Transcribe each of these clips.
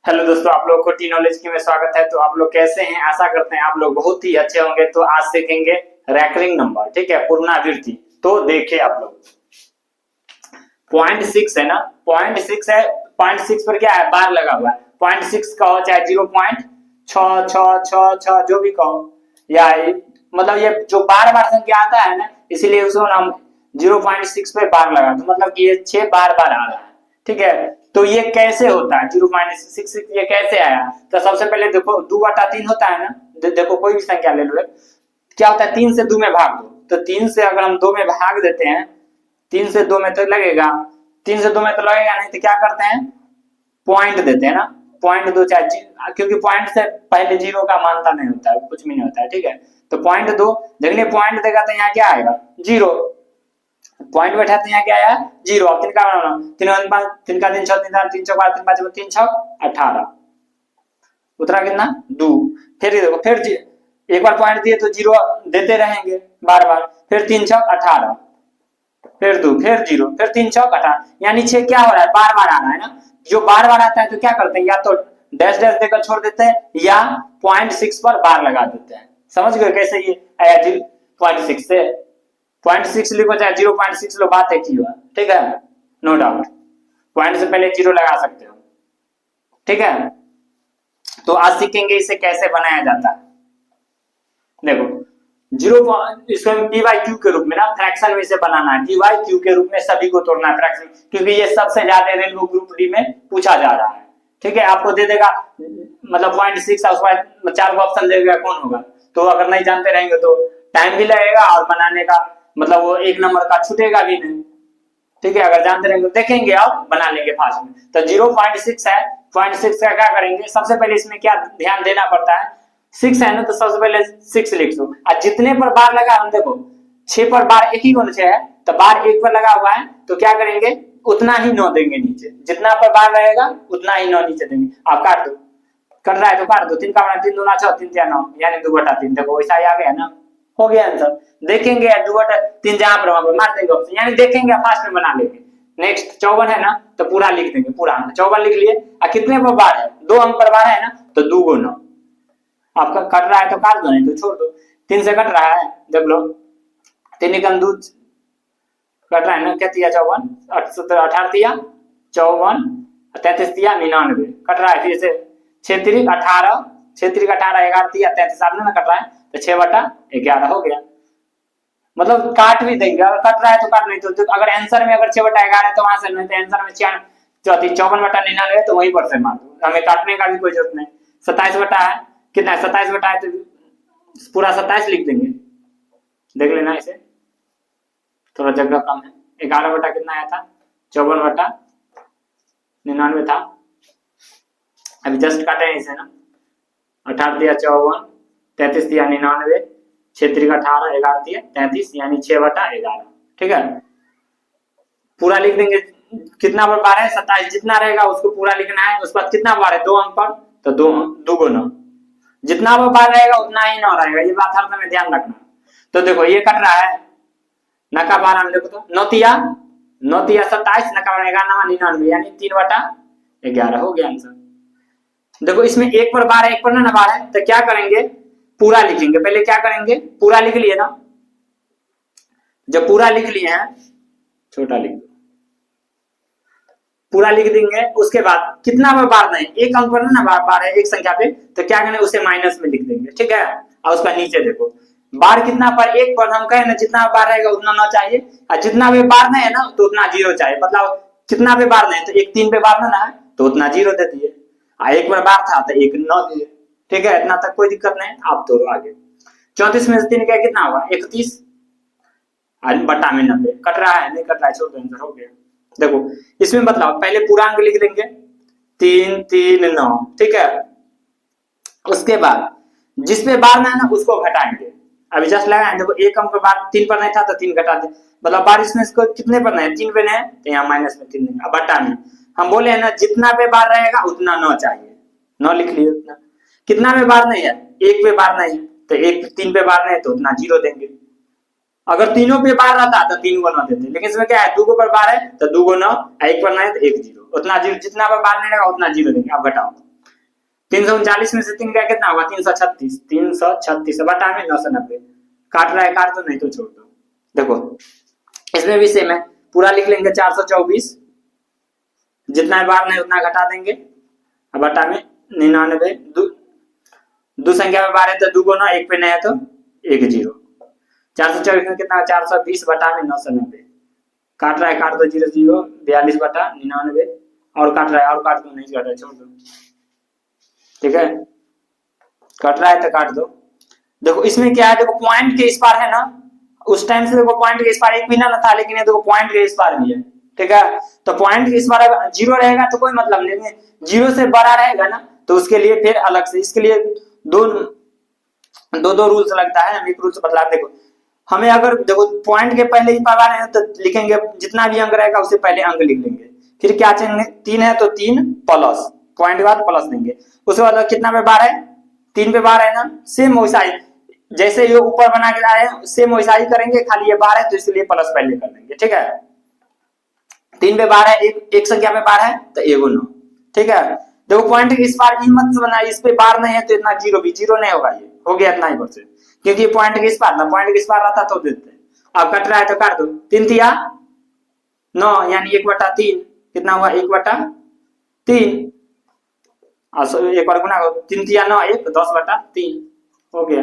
Hello दोस्तों, आप लोगों को टी नॉलेज की में स्वागत है। तो आप लोग कैसे हैं? आशा करते हैं आप लोग बहुत ही अच्छे होंगे। तो आज सीखेंगे रैकरिंग नंबर, ठीक है, पुनरावृत्ति। तो देखिए आप लोग, 0.6 है ना, 0.6 है। 0.6 पर क्या है? बार लगा हुआ है। 0.6 कहो चाहे 0.6 जो भी कहो, या मतलब ये जो बार बार संख्या आता है ना, इसीलिए उसको हम 0.6 पे बार लगा दो, मतलब कि ये 6 बार बार आ रहा है। ठीक है, तो ये कैसे होता है 0.66? ये कैसे आया? तो सबसे पहले देखो, 2/3 होता है ना। देखो कोई भी संख्या ले लो, क्या होता है? 3 से 2 में भाग दो। तो 3 से अगर हम 2 में भाग देते हैं, 3 से 2 में तो लगेगा, 3 से 2 में तो लगेगा नहीं, तो क्या करते हैं? पॉइंट देते हैं ना, पॉइंट दो चाहे, क्योंकि पॉइंट से पहले जीरो का मानता नहीं होता है, कुछ भी नहीं होता है। ठीक है, तो पॉइंट दो। देखिए पॉइंट देगा तो यहाँ क्या आएगा? जीरो। पॉइंट बैठाते यहाँ क्या आया? जीरो। अब तीन का बनाना, 3 3 का 3 6 3 4 3 4 3 5 3 6 18, उतरा कितना? 2। फिर देखो, फिर एक बार पॉइंट दिए तो जीरो देते रहेंगे बार बार। फिर 3 6 18, फिर 2, फिर 0, फिर 3 6 18, यानी 6 क्या हो रहा है? बार बार आ रहा है ना। जो बार बार आता है तो क्या करते हैं? या तो डैश डैश देकर छोड़ देते हैं, या 0.6 पर बार लगा देते हैं। समझ गए कैसे ये आया? 0.6 से 0.6 लिखो चाहे 0.6 लो, बात एक ही हुआ। ठीक है, नो डाउट। पॉइंट से पहले जीरो लगा सकते हो। ठीक है, तो आज सीखेंगे इसे कैसे बनाया जाता है। देखो, जीरो इसको डी वाई क्यू के रूप में ना, फ्रैक्शन में इसे बनाना है। डी वाई क्यू के रूप में सभी को तोड़ना है फ्रैक्शन, क्योंकि ये सबसे ज्यादा रेनबो ग्रुप डी में पूछा जा रहा है। ठीक है, आपको दे देगा मतलब 0.6 और उसके बाद 4 को ऑप्शन दे देगा, कौन होगा? तो अगर नहीं जानते रहेंगे तो टाइम भी लगेगा और बनाने का मतलब वो 1 नंबर का छूटेगा भी नहीं। ठीक है, अगर जानते रहेंगे तो देखेंगे और बना लेंगे फास्ट में। तो 0.6 है, 0.6 का क्या करेंगे? सबसे पहले इसमें क्या ध्यान देना पड़ता है? 6 है ना, तो सबसे पहले 6 लिख दो। और जितने पर बार लगा, हम देखो 6 पर बार एक ही गुण है, तो बार 1 पर लगा हुआ है, तो क्या करेंगे? उतना ही 9 देंगे नीचे। जितना पर बार रहेगा उतना ही 9 नीचे देंगे। आप काट दो, कर रहा है तो काट दो। 3 का बना 3 दूना 6, 3 3 9, यानी 2/3। देखो वैसा ही आ गया ना, हो गया आंसर। देखेंगे 2/3 जहां पर वहां पर मार देंगे ऑप्शन, यानी देखेंगे फास्ट में बना लेंगे। नेक्स्ट 54 है ना, तो पूरा लिख देंगे, पूरा 54 लिख लिए। और कितने पर बार है? 2 अंक पर बार है ना, तो 2 गुना। आपका कट रहा है तो काट दो, नहीं तो छोड़ दो। 3 से कट रहा है, देख लो, 3 निकल 2 कट रहा है ना, क्या दिया? 54, 18 दिया 54, 33 दिया 99, कट रहा है। फिर से 6 3 18, 6 3 18, 11 दिया 33, आपने ना कट रहा है, तो 6/11 हो गया। मतलब काट भी देंगे, अगर कट रहा है तो काट, नहीं तो अगर आंसर में अगर 6/11 है तो वहां से, नहीं तो आंसर में 54/99 तो वहीं पर से मार दो, हमें काटने का भी कोई जरूरत नहीं। 27 बटा है, कितना है? 27 बटा है तो पूरा 27 लिख देंगे। देख लेना इसे, थोड़ा जगह कम है। 11 बटा कितना आया था? 54/99 था। अभी जस्ट काटे हैं इसे ना, 18 दिया 54, 33 दिया 99, 6 3 18, 11 दिया 33, यानी 6/11। ठीक है, पूरा लिख देंगे। कितना पर बार है? 27। जितना रहेगा उसको पूरा लिखना है। उसके बाद कितना बार है? 2 अंक पर, तो 2 गुना। जितना पर बार रहेगा उतना ही 9 रहेगा, ये बात हर समय ध्यान रखना। तो देखो ये कट रहा है, नका बारह में देखो तो 9 तिया 27, नका बारह 99, यानी 3/11 हो गया आंसर। देखो इसमें 1 पर बार है, 1 पर ना बार है, तो क्या करेंगे? पूरा लिखेंगे। पहले क्या करेंगे? पूरा लिख लिए ना, जब पूरा लिख लिए हैं, छोटा लिख दो, पूरा लिख देंगे। उसके बाद कितना पर बार नहीं, 1 अंक पर ना बार है एक संख्या पे, तो क्या करेंगे? उसे माइनस में लिख देंगे। ठीक है, और उसका नीचे देखो बार कितना पर? 1 पर। हम कहें ना जितना बार रहेगा उतना 9 चाहिए, और जितना भी बार नहीं है ना तो उतना 0 चाहिए। मतलब कितना भी बार नहीं, तो 1 3 पे बार ना है तो उतना 0 दे दिए, और 1 पर बार था तो 1 9 दिए। ठीक है, इतना तक कोई दिक्कत नहीं। आप तोड़ो आगे। 34 में से 3 का कितना हुआ? 31, बटा में 90, कट रहा है? नहीं कट रहा है, छोड़ दो, आंसर हो गया। देखो इसमें बदलाव, पहले पूरा अंक लिख देंगे 3 3 9। ठीक है, उसके बाद जिसपे बार ना है ना उसको घटाएंगे। अभी जस्ट लगाए, देखो 1 अंक पर बार 3 पर नहीं था तो 3 घटा दे, मतलब बार इसमें इसको कितने पर नहीं है? 3 पे नहीं है, तो यहाँ माइनस में 3 नहीं, बटा में। हम बोले है ना जितना पे बार रहेगा उतना 9 चाहिए, 9 लिख लिए उतना। कितना पे बार नहीं है? 1 पे बार नहीं है, तो 1 3 पे बार नहीं है तो उतना 0 देंगे। अगर तीनों पे बार रहता तो 3 गुना देते, लेकिन इसमें क्या है? 2 पर बार है तो 2 गुना, 1 पर नहीं है तो 1 0, उतना 0, जितना पर बार नहीं रहेगा उतना 0 देंगे। अब घटाओ, 339 में से 3 गया कितना होगा 336, 336 बटा में 990, काट रहा है काट दो नहीं तो छोड़ दो। देखो इसमें भी सेम है, पूरा लिख लेंगे 424, जितना बार नहीं उतना घटा देंगे, बटा में 99, दो संख्या में बार है तो दो गुना, एक पे नहीं है तो एक जीरो, 424 में कितना 420 बटा में 990, काट रहा है काट दो, 0 0 42 बटा 99, और काट रहा है और काट दो नहीं काट रहा है छोड़ दो, ठीक है कट रहा है तो काट दो। देखो इसमें क्या है, देखो पॉइंट के इस पार है ना, उस टाइम से देखो पॉइंट के इस पार एक भी ना था, लेकिन ये देखो पॉइंट के इस पार भी है, ठीक है। तो पॉइंट के इस पार अगर जीरो रहेगा तो कोई मतलब नहीं, जीरो से बड़ा रहेगा ना तो उसके लिए फिर अलग से, इसके लिए दो दो रूल्स लगता है, हम एक रूल्स बदला। देखो हमें अगर देखो पॉइंट के पहले ही पावर है तो लिखेंगे जितना भी अंक रहेगा उससे पहले अंक लिख लेंगे, फिर क्या चाहिए 3 है तो 3 प्लस पॉइंट के बाद प्लस देंगे, उसके बाद कितना पे बार है 3 पे बार है ना, सेम वैसा ही जैसे ये ऊपर बना के आए हैं सेम वैसा ही करेंगे, खाली ये बार है तो इसलिए प्लस पहले कर देंगे, ठीक है। 3 पे बार है, एक संख्या पे बार है तो एगो 9, ठीक है। देखो पॉइंट के इस पार मत बना, इस पे बार नहीं है तो इतना जीरो भी जीरो नहीं होगा, ये हो गया इतना ही परसेंट, क्योंकि पॉइंट के इस पार ना, पॉइंट के इस पार रहता तो देते। अब कट रहा है तो काट दो, 3 तिया 9 यानी 1/3 कितना हुआ 1/3, एक बार गुना 3 तिया 9 1 10/3 हो गया।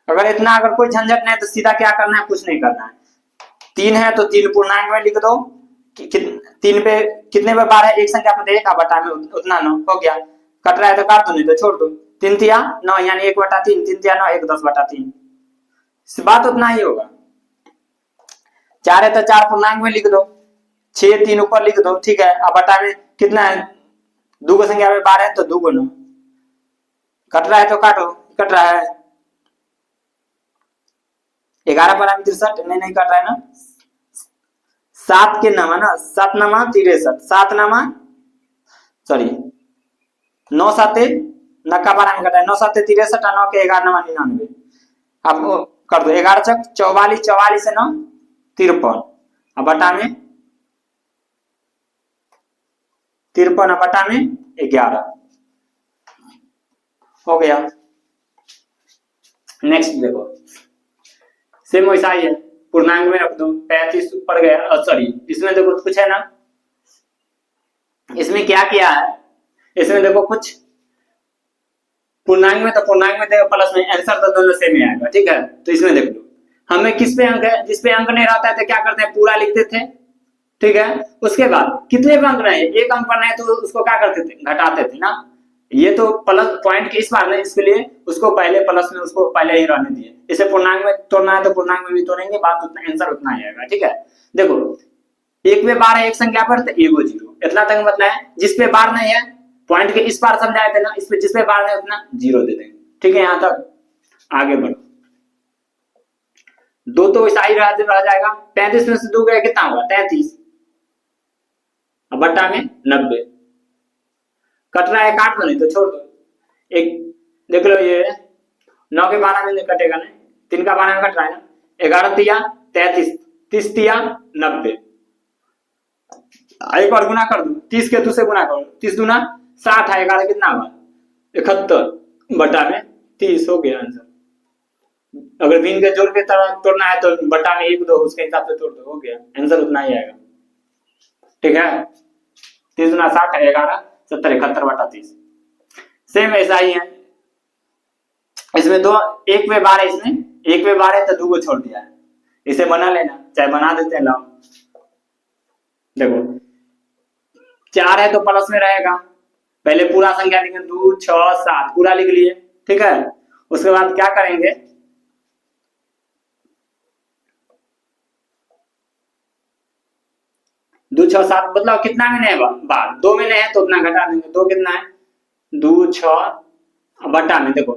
अगर इतना अगर कोई झंझट नहीं है तो सीधा क्या करना है, कुछ नहीं करना है, 3 है तो 3 पूर्णांक में लिख दो, 3 पे कितने पे बार है एक संख्या पे एक बटा में उतना 9 हो गया, कट रहा है तो काट दो नहीं तो छोड़ दो, 3 तिया 9 यानी 1/3, 3 तिया 9 1 10/3, बात उतना ही होगा। 4 है तो 4 पूर्णांक में लिख दो, 6 3 ऊपर लिख दो, ठीक है। अब बटा में कितना है, दो संख्या में बार है तो 2 9, कट रहा है तो काटो, कट रहा है 11 पर 63 नहीं कट रहा है ना, 7 के नामा ना 7 नामा 63 7 नामा सॉरी 9 7 नक्का बार में कटा है, 9 7 63 9 के 11 नामा 99, अब कर दो 11 चक 44 44 से 9 53, अब बटा में 53 बटा में 11 हो गया। नेक्स्ट देखो सेम वैसा ही है, पूर्णांक में रख दो 35 ऊपर गया, सॉरी इसमें देखो कुछ है ना, इसमें क्या किया है, इसमें देखो कुछ पूर्णांक में तो पूर्णांक में देखो प्लस में, आंसर तो दोनों सेम ही आएगा, ठीक है। तो इसमें देख लो हमें किस पे अंक है, जिस पे अंक नहीं रहता है तो क्या करते हैं पूरा लिखते थे, ठीक है। उसके बाद कितने पे अंक रहे, एक अंक पर नहीं तो उसको क्या करते थे घटाते थे ना, ये तो प्लस पॉइंट के इस बार में, इसके लिए उसको पहले प्लस में उसको पहले ही रहने दिए, इसे पूर्णांक में तोड़ना है तो पूर्णांक में भी तोड़ेंगे, बात उतना आंसर उतना ही आएगा, ठीक है। देखो एक पे बार है एक संख्या पर तो एगो जीरो, इतना तक मतलब है, जिस पे बार नहीं है पॉइंट के इस पार समझाए थे ना, इस पे जिस पे बार नहीं उतना जीरो दे देंगे, ठीक है। यहां तक आगे बढ़ो, दो तो वैसा ही रह जाएगा, 35 में से 2 गया कितना होगा 33, अब बट्टा में 90, कट रहा है काट दो नहीं तो छोड़ दो, एक देख लो ये 9 के 12 में नहीं कटेगा ना, 3 का 12 में कट रहा है ना, 11 तिया 33 30 तिया 90, एक बार गुना कर दो, 30 के 2 से गुना करो, 30 दूना 60 है, 11 कितना हुआ 71 बटा में 30 हो गया आंसर। अगर बीन के जोड़ के तरह तोड़ना है तो बटा में 1 2 उसके हिसाब से तोड़ दो, हो गया आंसर उतना ही आएगा, ठीक है। 30 दूना 60 11 70 71 बटा 30, सेम ऐसा ही है, इसमें दो एक पे बार है, इसमें एक पे बार है तो 2 को छोड़ दिया है, इसे बना लेना चाहे बना देते हैं, लाओ देखो 4 है तो प्लस में रहेगा, पहले पूरा संख्या लिखेंगे 2 6 7 पूरा लिख लिए, ठीक है। उसके बाद क्या करेंगे 2 6 7 मतलब कितना में नहीं है बार, 2 में नहीं है तो उतना घटा देंगे, 2 कितना है 2 6 बटा में देखो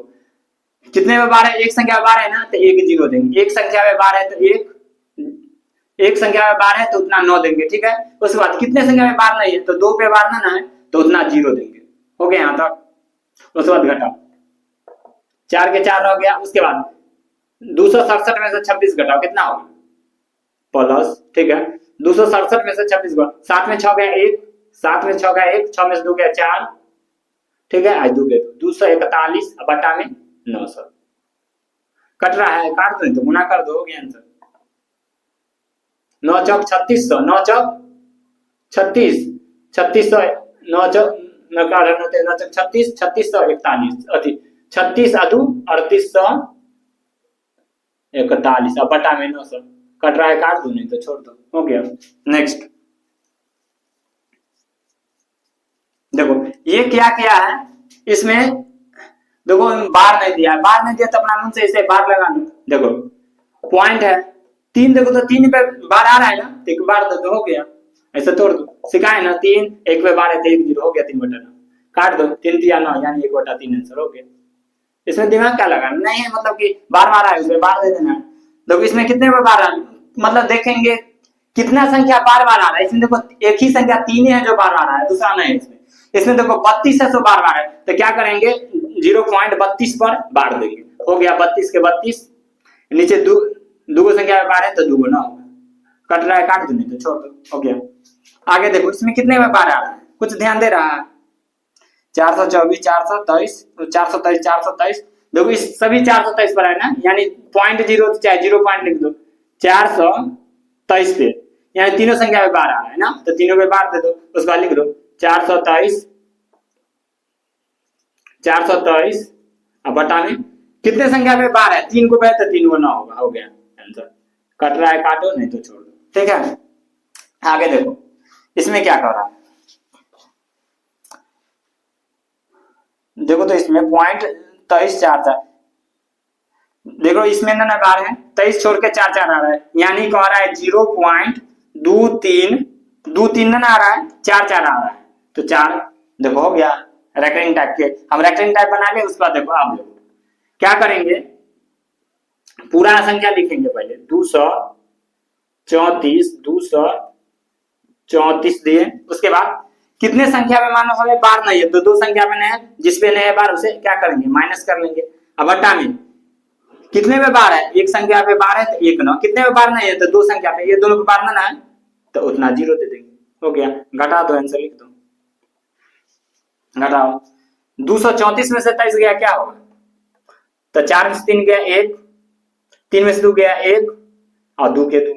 कितने में बार है, एक संख्या में बार है ना तो 1 जीरो देंगे, एक संख्या में बार है तो एक संख्या में बार है तो उतना 9 देंगे, ठीक है। उसके बाद कितने संख्या में बार नहीं है तो 2 पे बार ना है तो उतना 0 देंगे, हो गया यहां तक। उसके बाद घटाओ 4 के 4 हो गया, उसके बाद 267 में से 26 घटाओ कितना होगा प्लस, ठीक है। 267 में से 26 7 में 6 गया 1 7 में 6 गया 1 6 में से 2 गया 4 ठीक है, आज 2 के 241 बटा में 900 कट रहा है, काट दो तो गुना कर दो, हो गया आंसर। 9 चौक 3600, 9 चौक 36, 3600, 9 चौक 9 चौक 36, 3641 अति 36 अदू 3841 अब बटा में 900 कट रहा है, काट दो नहीं तो छोड़ दो, हो गया। नेक्स्ट देखो ये क्या किया है, इसमें देखो बार नहीं दिया, बार नहीं दिया तो अपना मन से इसे बार लगा लो। देखो पॉइंट है 3, देखो तो 3 पे बार आ रहा है ना, तो एक बार तो हो गया, ऐसे तोड़ दो, सिखाए ना 3 1 पे बार है तो 1 0 हो गया, 3 बटा 9 काट दो, 3 3 9 यानी 1 बटा 3 आंसर हो गया। इसमें दिमाग क्या लगाना नहीं है, मतलब कि बार मारा है उसमें बार दे देना है। देखो इसमें कितने पे बार आ, मतलब देखेंगे कितना संख्या बार बार आ रहा है, इसमें देखो एक ही संख्या 3 ही है जो बार बार आ रहा है, दूसरा नहीं है इसमें। इसमें देखो 32 है तो बार बार है, तो क्या करेंगे 0.32 पर बार देंगे, हो गया 32 के 32, नीचे दो संख्या बार है तो 2 गुना होगा, कट रहा है काट दो नहीं तो छोड़ दो, हो गया। आगे देखो इसमें कितने में बार आ रहा है, कुछ ध्यान दे रहा है, 424 423 423 423, देखो इस सभी 423 पर है ना, यानी 0.0 चाहे 0 पॉइंट लिख दो, 423 पे यानी तीनों संख्या में बार आ रहा है ना, तो तीनों पे बार दे दो, उसका लिख दो 423 अब बटा में कितने संख्या में बार है, 3 को पे तो 3 गुना होगा, हो गया आंसर। कट रहा है काटो नहीं तो छोड़ दो, ठीक है। आगे देखो इसमें क्या कर रहा है, देखो तो इसमें 0.2344, देखो इसमें ना बार है 23 छोड़ के 4 4 आ रहा है, यानी कह रहा है 0.23 ना आ रहा है, 4 4 आ रहा है, तो 4 देखो हो गया। रेकरिंग टाइप के हम रेकरिंग टाइप बना ले, उसके बाद देखो आप देखो क्या करेंगे, पूरा संख्या लिखेंगे पहले 234 दिए, उसके बाद कितने संख्या में मानो हमें बार नहीं है, तो 2 संख्या में नहीं है, जिसपे नहीं है बार उसे क्या करेंगे माइनस कर लेंगे। अब बटा में कितने में बार है, एक संख्या पे बार है तो 1 9, कितने में बार नहीं है तो 2 संख्या पे, ये दोनों पे बार ना है तो उतना 0 दे देंगे, हो गया। घटा दो, आंसर लिख दो, घटाओ 234 में से 23 गया क्या होगा, तो 4 में से 3 गया 1, 3 में से 2 गया 1 और 2 के 2,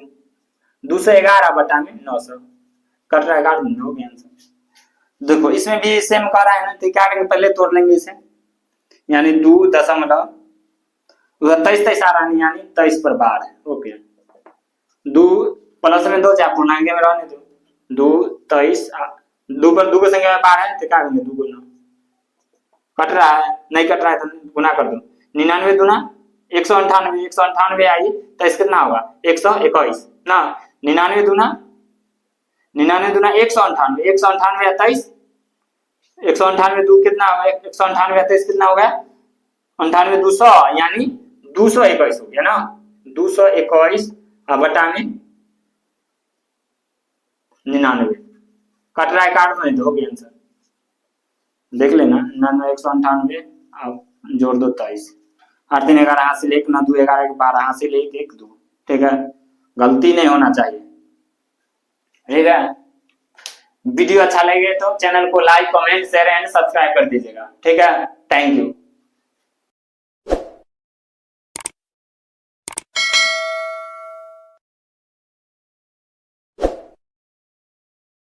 211 बटा में 900 कट रहा है, काट देना, हो गया आंसर। देखो इसमें भी सेम कर रहा है ना, तो क्या करेंगे पहले तोड़ लेंगे इसे, यानी 2.23 23 आ रहा है, यानी 23 पर बार है, हो गया। 2 प्लस में 2 चाहे पूर्णांक में रहने दो, 2 23 2 पर 2 की संख्या में बार है तो क्या करेंगे 2 गुना, कट रहा है नहीं कट रहा है तो गुना कर दो, 99 दूना 198, 198 आई तो इस कितना होगा 121 ना, 99 दूना 198, 198 28, 198 2 कितना होगा, 198 28 कितना हो गया 98 200, यानी 221 हो गया ना, 221 बटा में 99 कट रहा है, काट नहीं तो हो गया आंसर, देख लेना 99 198 अब जोड़ दो 23, 8 3 11 हासिल 1 9 2 11 12 हासिल 1 1 2, ठीक है, गलती नहीं होना चाहिए, ठीक है। वीडियो अच्छा लगे तो चैनल को like comment share and subscribe कर दीजिएगा, ठीक है, थैंक यू।